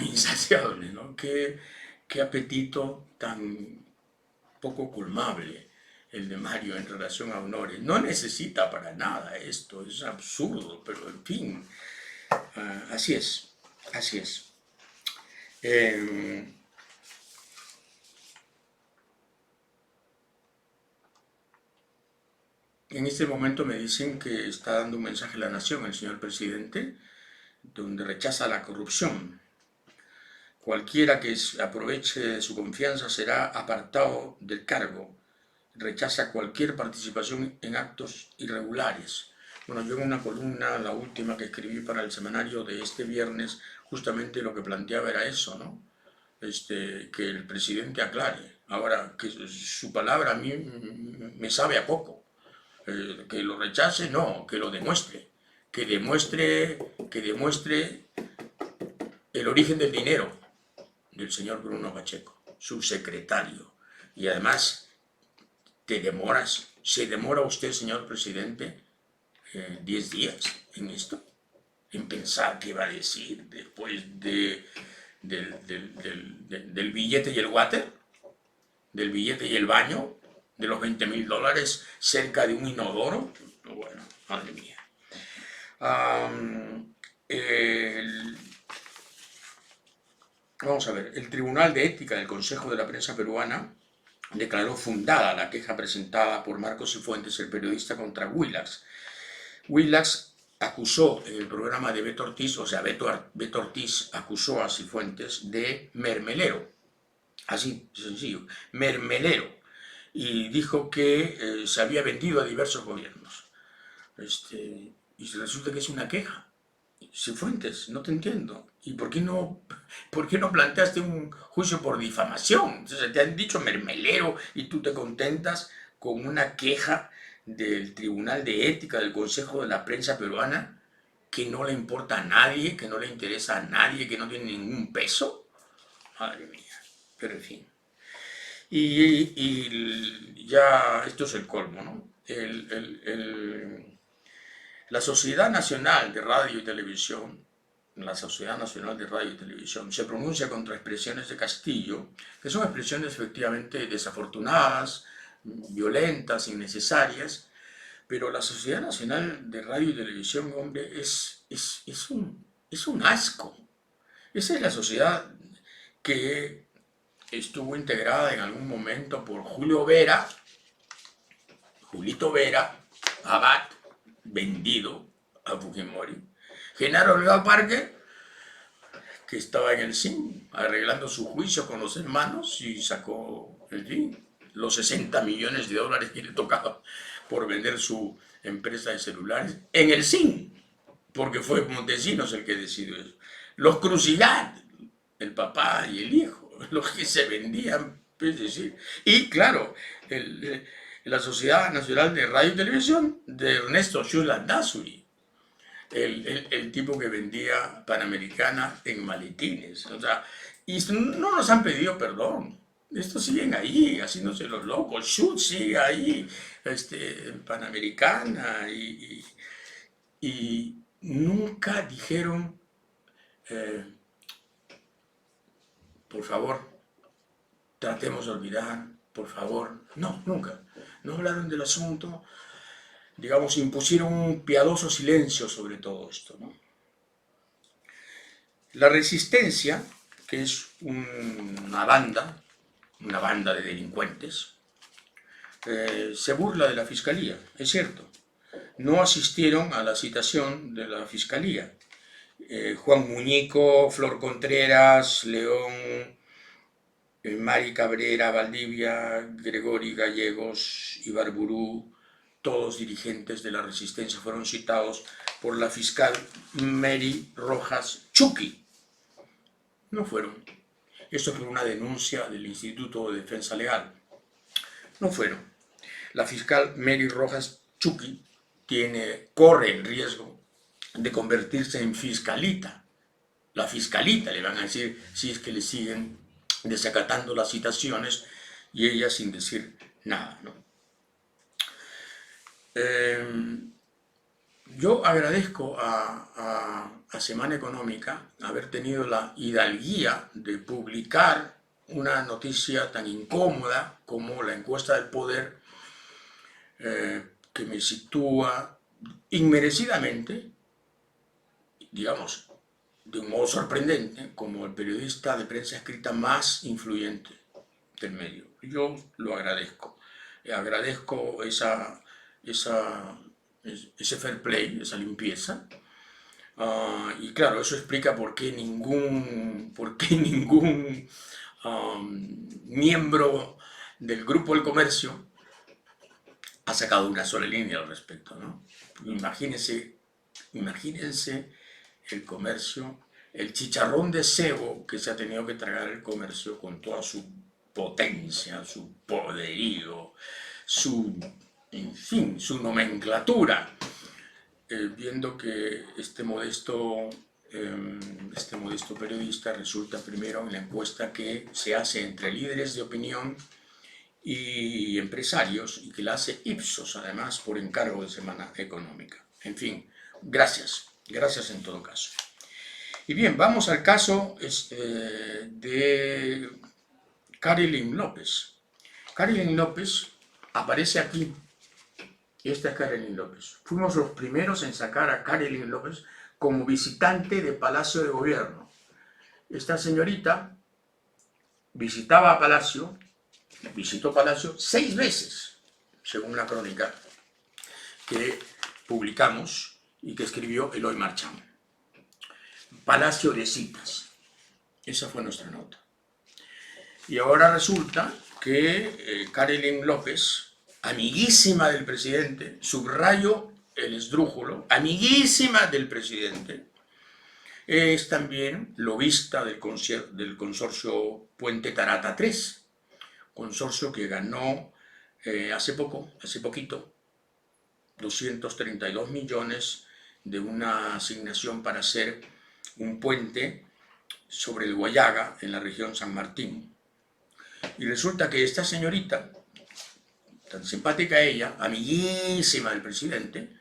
insaciable, ¿no? Qué apetito tan poco colmable el de Mario en relación a honores. No necesita para nada esto, es absurdo, pero en fin, así es. En este momento me dicen que está dando un mensaje a la nación el señor presidente, donde rechaza la corrupción. Cualquiera que aproveche de su confianza será apartado del cargo. Rechaza cualquier participación en actos irregulares. Bueno, yo en una columna, la última que escribí para el semanario de este viernes, justamente lo que planteaba era eso, ¿no? Que el presidente aclare. Ahora, que su palabra a mí me sabe a poco. Que lo rechace, no, que lo demuestre. Que demuestre el origen del dinero del señor Bruno Pacheco, subsecretario. Y además, se demora usted, señor presidente, 10 días en esto, en pensar qué va a decir después del billete y el water, del billete y el baño, de los $20.000 cerca de un inodoro. Bueno, madre mía. Vamos a ver, el Tribunal de Ética del Consejo de la Prensa Peruana declaró fundada la queja presentada por Marcos Cifuentes, el periodista, contra Willax. Willax acusó en el programa de Beto Ortiz, o sea, Beto Ortiz acusó a Cifuentes de mermelero, así de sencillo, mermelero, y dijo que se había vendido a diversos gobiernos. Y resulta que es una queja. Cifuentes, no te entiendo. ¿Y por qué no planteaste un juicio por difamación? Entonces te han dicho mermelero y tú te contentas con una queja del Tribunal de Ética del Consejo de la Prensa Peruana que no le importa a nadie, que no le interesa a nadie, que no tiene ningún peso. Madre mía, pero en fin. Y ya esto es el colmo, ¿no? La Sociedad Nacional de Radio y Televisión, se pronuncia contra expresiones de Castillo, que son expresiones efectivamente desafortunadas, violentas, innecesarias, pero la Sociedad Nacional de Radio y Televisión, hombre, es un asco. Esa es la sociedad que estuvo integrada en algún momento por Julito Vera, Abad, vendido a Fujimori, Genaro Olga Parker, que estaba en el CIN arreglando su juicio con los hermanos y sacó, en fin, los 60 millones de dólares que le tocaba por vender su empresa de celulares en el CIN, porque fue Montesinos el que decidió eso. Los Crucigat, el papá y el hijo, los que se vendían, es decir, y claro, la Sociedad Nacional de Radio y Televisión de Ernesto Landázuri, el tipo que vendía Panamericana en maletines. O sea, y no nos han pedido perdón. Estos siguen ahí, haciéndose los locos. Schutz sigue ahí, Panamericana, y nunca dijeron, por favor, tratemos de olvidar, por favor. No, nunca. No hablaron del asunto, digamos, impusieron un piadoso silencio sobre todo esto, ¿no? La Resistencia, que es una banda de delincuentes, se burla de la Fiscalía, es cierto. No asistieron a la citación de la Fiscalía. Juan Muñico, Flor Contreras, León, Mari Cabrera, Valdivia, Gregori Gallegos, Ibarburú, todos dirigentes de la Resistencia, fueron citados por la fiscal Mary Rojas Chuqui. No fueron. Esto por una denuncia del Instituto de Defensa Legal. No fueron. La fiscal Mary Rojas Chuqui corre el riesgo de convertirse en fiscalita. La fiscalita, le van a decir, si es que le siguen desacatando las citaciones y ella sin decir nada, ¿no? Yo agradezco a Semana Económica haber tenido la hidalguía de publicar una noticia tan incómoda como la encuesta del poder, que me sitúa inmerecidamente, digamos, de un modo sorprendente, como el periodista de prensa escrita más influyente del medio. Yo lo agradezco. Agradezco ese fair play, esa limpieza. Y claro, eso explica por qué ningún miembro del Grupo del Comercio ha sacado una sola línea al respecto, ¿no? Imagínense el comercio, el chicharrón de cebo que se ha tenido que tragar el comercio con toda su potencia, su poderío, en fin, su nomenclatura, viendo que este modesto periodista resulta primero en la encuesta que se hace entre líderes de opinión y empresarios, y que la hace Ipsos, además, por encargo de Semana Económica. En fin, gracias en todo caso. Y bien, vamos al caso de Karilyn López. Karilyn López aparece aquí. Esta es Karilyn López. Fuimos los primeros en sacar a Karilyn López como visitante de Palacio de Gobierno. Esta señorita visitó Palacio 6 veces, según una crónica que publicamos y que escribió Eloy Marchand. Palacio de citas. Esa fue nuestra nota. Y ahora resulta que Karilyn López, amiguísima del presidente, subrayo el esdrújulo, amiguísima del presidente, es también lobista del consorcio Puente Tarata 3, consorcio que ganó hace poquito, 232 millones de una asignación para hacer un puente sobre el Guayaga en la región San Martín. Y resulta que esta señorita, tan simpática ella, amiguísima del presidente,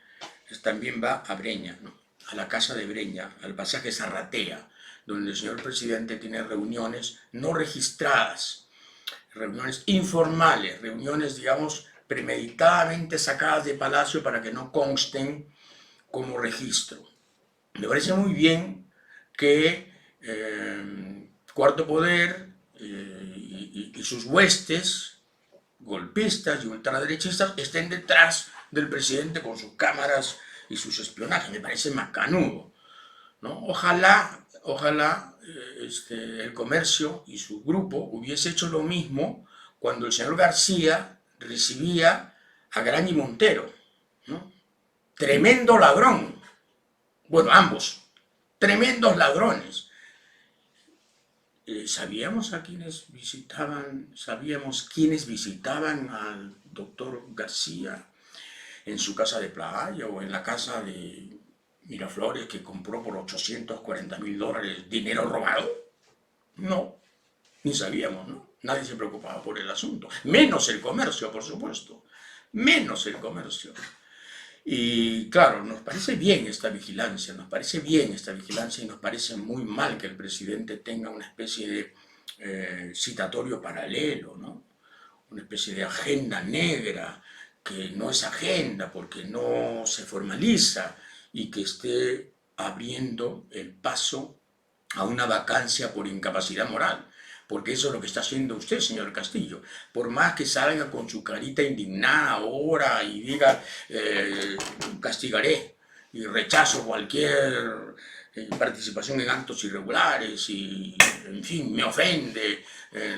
también va a Breña, ¿no? A la casa de Breña, al pasaje Zarratea, donde el señor presidente tiene reuniones no registradas, reuniones informales, reuniones, digamos, premeditadamente sacadas de Palacio para que no consten como registro. Me parece muy bien que Cuarto Poder y sus huestes golpistas y ultraderechistas estén detrás del presidente con sus cámaras y sus espionajes. Me parece macanudo, ¿no? Ojalá el comercio y su grupo hubiese hecho lo mismo cuando el señor García recibía a Graña y Montero, ¿no? Tremendo ladrón. Bueno, ambos, tremendos ladrones. Sabíamos quiénes visitaban al doctor García en su casa de playa o en la casa de Miraflores que compró por $840.000 dinero robado. No, ni sabíamos, ¿no? Nadie se preocupaba por el asunto. Menos el comercio, por supuesto. Menos el comercio. Y claro, nos parece bien esta vigilancia, y nos parece muy mal que el presidente tenga una especie de citatorio paralelo, ¿no? Una especie de agenda negra, que no es agenda porque no se formaliza y que esté abriendo el paso a una vacancia por incapacidad moral. Porque eso es lo que está haciendo usted, señor Castillo. Por más que salga con su carita indignada ahora y diga castigaré y rechazo cualquier participación en actos irregulares y, en fin, me ofende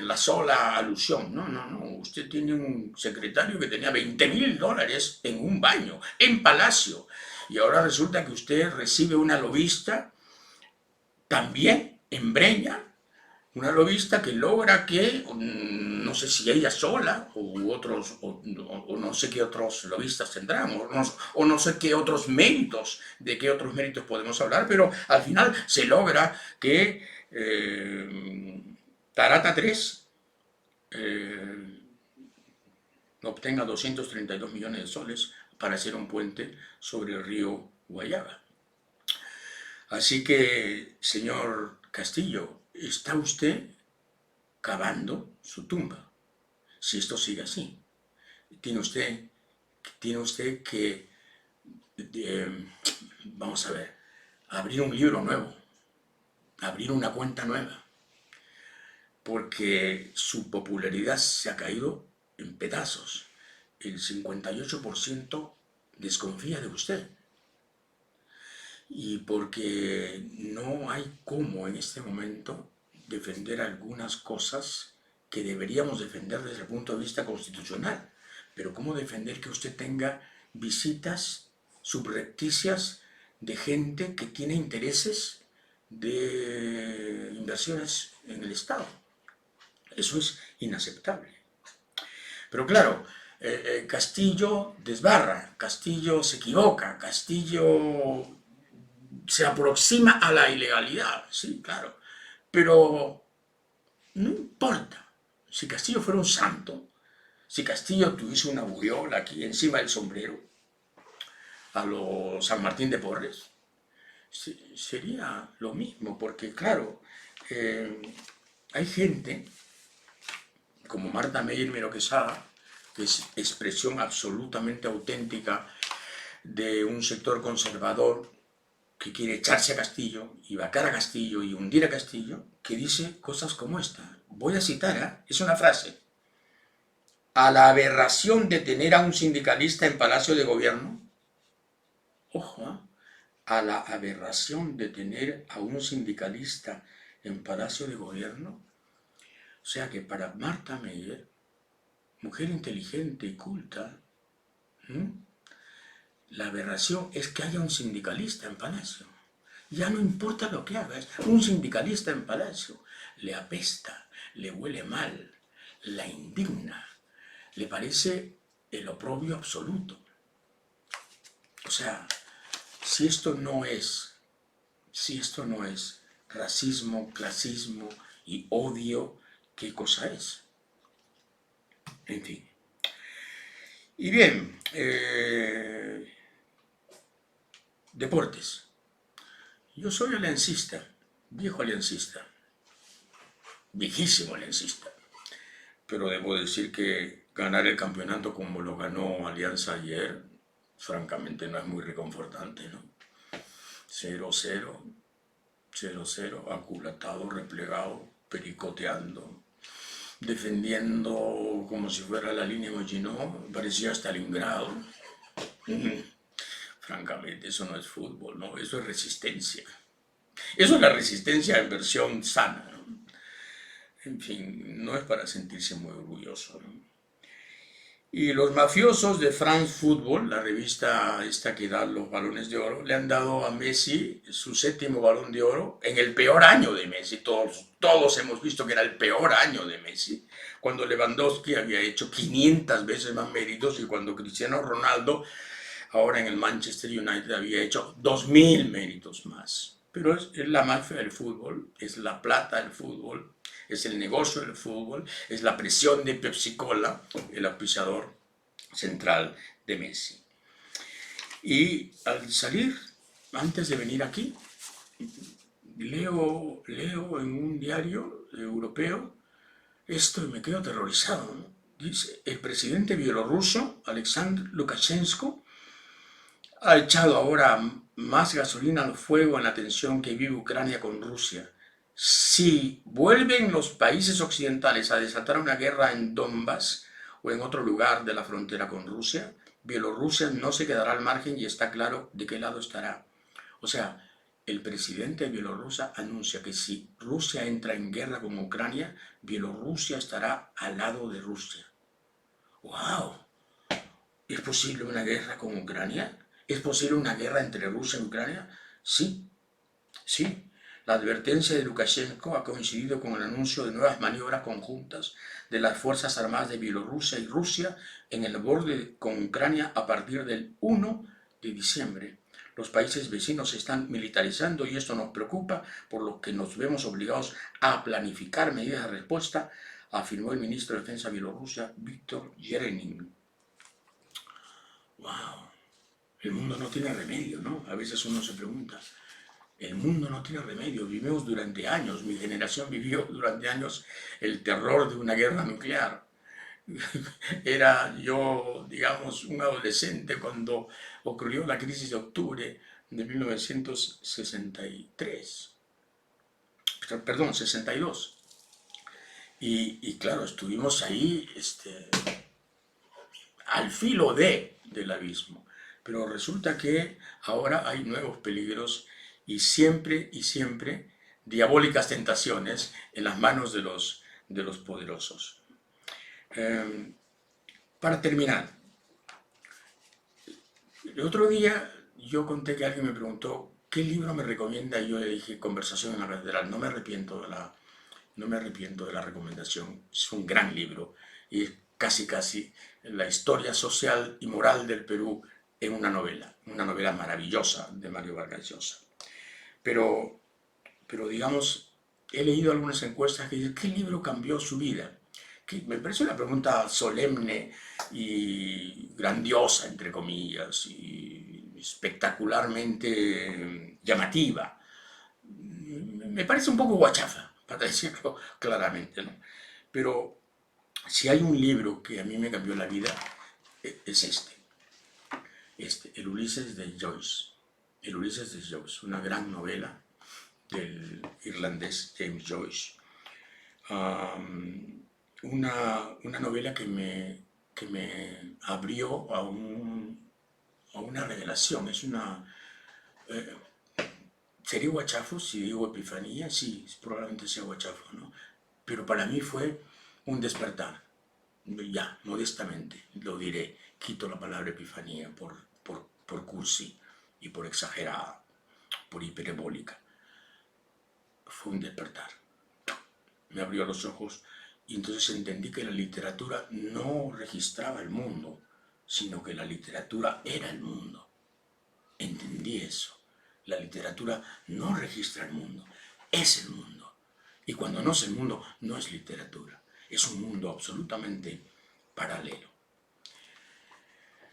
la sola alusión. No. Usted tiene un secretario que tenía $20.000 en un baño, en Palacio. Y ahora resulta que usted recibe una lobista también en Breña, una lobista que logra que, no sé si ella sola o otros, o no sé qué otros lobistas tendrán, o no sé qué otros méritos, de qué otros méritos podemos hablar, pero al final se logra que Tarata 3 obtenga 232 millones de soles para hacer un puente sobre el río Guayaga. Así que, señor Castillo, está usted cavando su tumba, si esto sigue así. Tiene usted que, vamos a ver, abrir un libro nuevo, abrir una cuenta nueva, porque su popularidad se ha caído en pedazos. El 58% desconfía de usted. y porque no hay cómo en este momento defender algunas cosas que deberíamos defender desde el punto de vista constitucional. Pero ¿cómo defender que usted tenga visitas subrepticias de gente que tiene intereses de inversiones en el Estado? Eso es inaceptable. Pero claro, Castillo desbarra, Castillo se equivoca, Castillo se aproxima a la ilegalidad, sí, claro. Pero no importa. Si Castillo fuera un santo, si Castillo tuviese una aureola aquí encima del sombrero, a lo San Martín de Porres, sería lo mismo, porque claro, hay gente como Marta Meyer Mero Quesada, que es expresión absolutamente auténtica de un sector conservador que quiere echarse a Castillo y vacar a Castillo y hundir a Castillo, que dice cosas como esta. Voy a citar, es una frase. A la aberración de tener a un sindicalista en Palacio de Gobierno, ojo, a la aberración de tener a un sindicalista en Palacio de Gobierno. O sea que para Marta Meyer, mujer inteligente y culta, la aberración es que haya un sindicalista en Palacio. Ya no importa lo que hagas, un sindicalista en Palacio le apesta, le huele mal, la indigna, le parece el oprobio absoluto. O sea, si esto no es racismo, clasismo y odio, ¿qué cosa es? En fin. Y bien, deportes. Yo soy aliancista, viejo aliancista, viejísimo aliancista, pero debo decir que ganar el campeonato como lo ganó Alianza ayer, francamente no es muy reconfortante, ¿no? 0-0, 0-0, aculatado, replegado, pericoteando, defendiendo como si fuera la línea Maginot, parecía Stalingrado. Francamente, eso no es fútbol, ¿no? Eso es resistencia. Eso es la resistencia en versión sana, ¿no? En fin, no es para sentirse muy orgulloso, ¿no? Y los mafiosos de France Football, la revista esta que da los balones de oro, le han dado a Messi su 7º balón de oro en el peor año de Messi. Todos hemos visto que era el peor año de Messi, cuando Lewandowski había hecho 500 veces más méritos y cuando Cristiano Ronaldo, ahora en el Manchester United, había hecho 2000 méritos más. Pero es la mafia del fútbol, es la plata del fútbol, es el negocio del fútbol, es la presión de Pepsi Cola, el auspiciador central de Messi. Y al salir, antes de venir aquí, leo en un diario europeo esto y me quedo aterrorizado, ¿no? Dice, el presidente bielorruso, Alexander Lukashenko, ha echado ahora más gasolina al fuego en la tensión que vive Ucrania con Rusia. Si vuelven los países occidentales a desatar una guerra en Donbass o en otro lugar de la frontera con Rusia, Bielorrusia no se quedará al margen y está claro de qué lado estará. O sea, el presidente de Bielorrusia anuncia que si Rusia entra en guerra con Ucrania, Bielorrusia estará al lado de Rusia. ¡Wow! ¿Es posible una guerra con Ucrania? ¿Es posible una guerra entre Rusia y Ucrania? Sí, sí. La advertencia de Lukashenko ha coincidido con el anuncio de nuevas maniobras conjuntas de las Fuerzas Armadas de Bielorrusia y Rusia en el borde con Ucrania a partir del 1 de diciembre. Los países vecinos se están militarizando y esto nos preocupa, por lo que nos vemos obligados a planificar medidas de respuesta, afirmó el ministro de Defensa de Bielorrusia, Víctor Yerenin. ¡Wow! El mundo no tiene remedio, ¿no? A veces uno se pregunta. El mundo no tiene remedio, vivimos durante años, mi generación vivió durante años el terror de una guerra nuclear. Era yo, digamos, un adolescente cuando ocurrió la crisis de octubre de 1963, perdón, 62. Y claro, estuvimos ahí al filo del abismo. Pero resulta que ahora hay nuevos peligros y siempre diabólicas tentaciones en las manos de los poderosos. Para terminar, el otro día yo conté que alguien me preguntó qué libro me recomienda y yo le dije Conversación en la Catedral. No me arrepiento de la recomendación. Es un gran libro y es casi la historia social y moral del Perú en una novela maravillosa de Mario Vargas Llosa. Pero digamos, he leído algunas encuestas que dicen, ¿qué libro cambió su vida? Que me parece una pregunta solemne y grandiosa, entre comillas, y espectacularmente llamativa. Me parece un poco guachafa, para decirlo claramente, ¿no? Pero si hay un libro que a mí me cambió la vida, es El Ulises de Joyce. El Ulises de Joyce, una gran novela del irlandés James Joyce. Una novela que me abrió a una revelación. ¿Sería guachafo si digo epifanía? Sí, probablemente sea guachafo, ¿no? Pero para mí fue un despertar. Ya, modestamente, lo diré. Quito la palabra epifanía por cursi y por exagerada, por hiperbólica. Fue un despertar. Me abrió los ojos y entonces entendí que la literatura no registraba el mundo, sino que la literatura era el mundo. Entendí eso. La literatura no registra el mundo, es el mundo. Y cuando no es el mundo, no es literatura. Es un mundo absolutamente paralelo.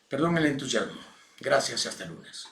Perdón el entusiasmo. Gracias y hasta el lunes.